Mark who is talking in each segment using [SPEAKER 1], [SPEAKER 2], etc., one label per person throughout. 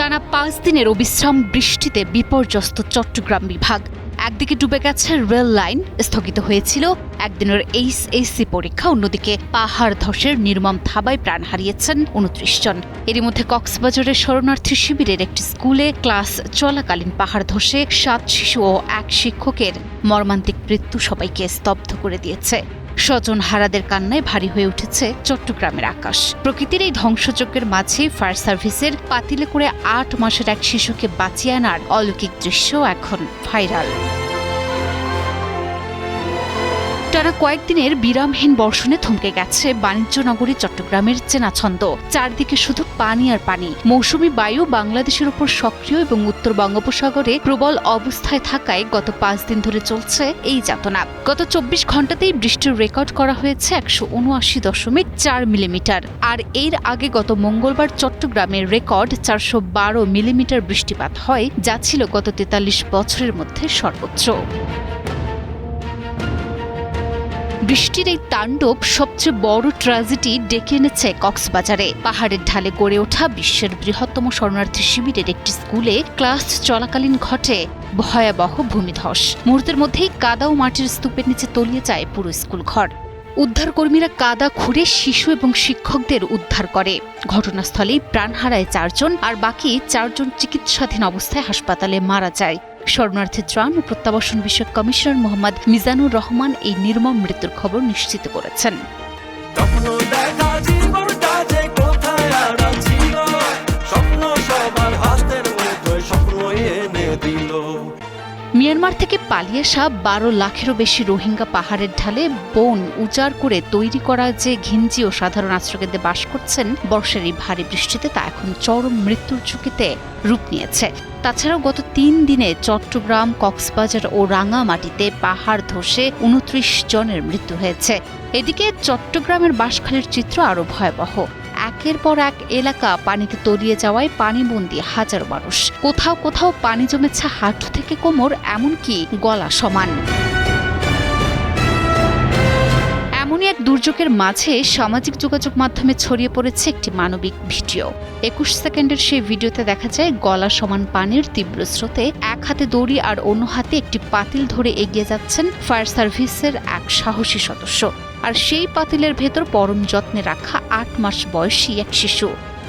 [SPEAKER 1] টানা 5 দিনের অবিশ্রাম বৃষ্টিতে বিপর্যস্ত চট্টগ্রাম বিভাগ। একদিকে ডুবে গেছে রেল লাইন, স্থগিত হয়েছিল একদিনের এইচএসসি পরীক্ষা, অন্যদিকে পাহাড় ধসের নির্মম থাবায় প্রাণ হারিয়েছেন 29 জন। এরই মধ্যে কক্সবাজারের শরণার্থী শিবিরের একটি স্কুলে ক্লাস চলাকালীন পাহাড় ধসে 7 শিশু ও 1 শিক্ষকের মর্মান্তিক মৃত্যু সবাইকে স্তব্ধ করে দিয়েছে। স্বজন হারাদের কান্নায় ভারী হয়ে উঠেছে চট্টগ্রামের আকাশ। প্রকৃতির এই ধ্বংসযজ্ঞের মাঝে ফায়ার সার্ভিসের পাতিলে করে 8 মাসের এক শিশুকে বাঁচিয়ে আনার অলৌকিক দৃশ্য এখন ভাইরাল। টানা কয়েকদিনের বিরামহীন বর্ষণে থমকে গেছে বাণিজ্য নগরী চট্টগ্রামের চেনা ছন্দ। চারদিকে শুধু পানি আর পানি। মৌসুমী বায়ু বাংলাদেশের উপর সক্রিয় এবং উত্তর বঙ্গোপসাগরে প্রবল অবস্থায় থাকায় গত 5 দিন ধরে চলছে এই যাতনা। গত 24 ঘণ্টাতেই বৃষ্টির রেকর্ড করা হয়েছে 179.4 মিলিমিটার। আর এর আগে গত মঙ্গলবার চট্টগ্রামের রেকর্ড 412 মিলিমিটার বৃষ্টিপাত হয়, যা ছিল গত 43 বছরের মধ্যে সর্বোচ্চ। বৃষ্টির এই তাণ্ডব সবচেয়ে বড় ট্র্যাজেডি ডেকে এনেছে কক্সবাজারে। পাহাড়ের ঢালে গড়ে ওঠা বিশ্বের বৃহত্তম শরণার্থী শিবিরের একটি স্কুলে ক্লাস চলাকালীন ঘটে ভয়াবহ ভূমিধস। মুহূর্তের মধ্যেই কাদা ও মাটির স্তূপের নিচে তলিয়ে যায় পুরো স্কুল ঘর। উদ্ধারকর্মীরা কাদা খুঁড়ে শিশু এবং শিক্ষকদের উদ্ধার করে। ঘটনাস্থলেই প্রাণ হারায় 4 জন, আর বাকি 4 জন চিকিৎসাধীন অবস্থায় হাসপাতালে মারা যায়। শরণার্থী ত্রাণ ও প্রত্যাবাসন বিষয়ক কমিশনার মোহাম্মদ মিজানুর রহমান এই নির্মম মৃত্যুর খবর নিশ্চিত করেছেন। মিয়ানমার থেকে পালিয়ে আসা 12 লাখেরও বেশি রোহিঙ্গা পাহাড়ের ঢালে বন উজাড় করে তৈরি করা যে ঘিঞ্জি ও সাধারণ আশ্রয়কেন্দ্রে বাস করছেন, বর্ষার এই ভারী বৃষ্টিতে তা এখন চরম মৃত্যুর ঝুঁকিতে রূপ নিয়েছে। তাছাড়াও গত 3 দিনে চট্টগ্রাম, কক্সবাজার ও রাঙামাটিতে পাহাড় ধসে 29 জনের মৃত্যু হয়েছে। এদিকে চট্টগ্রামের বাঁশখালীর চিত্র আরও ভয়াবহ। একের পর এক এলাকা পানিতে তলিয়ে যাওয়ায় পানিবন্দী হাজারো মানুষ। কোথাও কোথাও পানি জমেছে হাঁটু থেকে কোমর, এমনকি গলা সমান। এমনই এক দুর্যোগের মাঝে সামাজিক যোগাযোগ মাধ্যমে ছড়িয়ে পড়েছে একটি মানবিক ভিডিও। 21 সেকেন্ডের সেই ভিডিওতে দেখা যায় গলা সমান পানির তীব্র স্রোতে এক হাতে দড়ি আর অন্য হাতে একটি পাতিল ধরে এগিয়ে যাচ্ছেন ফায়ার সার্ভিসের এক সাহসী সদস্য। আর সেই পাতিলের ভেতর পরম যত্নে রাখা 8 মাস বয়সী এক শিশু।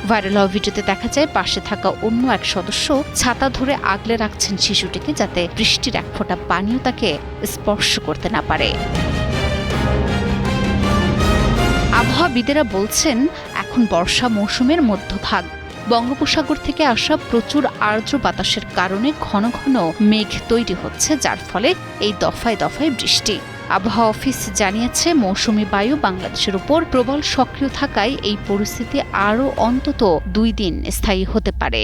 [SPEAKER 1] ভাইরাল হওয়া ভিডিওতে দেখা যায় পাশে থাকা অন্য এক সদস্য ছাতা ধরে আগলে রাখছেন শিশুটিকে, যাতে বৃষ্টির এক ফোঁটা পানিও তাকে স্পর্শ করতে না পারে। আবহাওয়াবিদেরা বলছেন, এখন বর্ষা মৌসুমের মধ্যভাগ। বঙ্গোপসাগর থেকে আসা প্রচুর আর্দ্র বাতাসের কারণে ঘন ঘন মেঘ তৈরি হচ্ছে, যার ফলে এই দফায় দফায় বৃষ্টি। আবহাওয়া অফিস জানিয়েছে, মৌসুমী বায়ু বাংলাদেশের উপর প্রবল সক্রিয় থাকায় এই পরিস্থিতি আরও অন্তত 2 দিন স্থায়ী হতে পারে।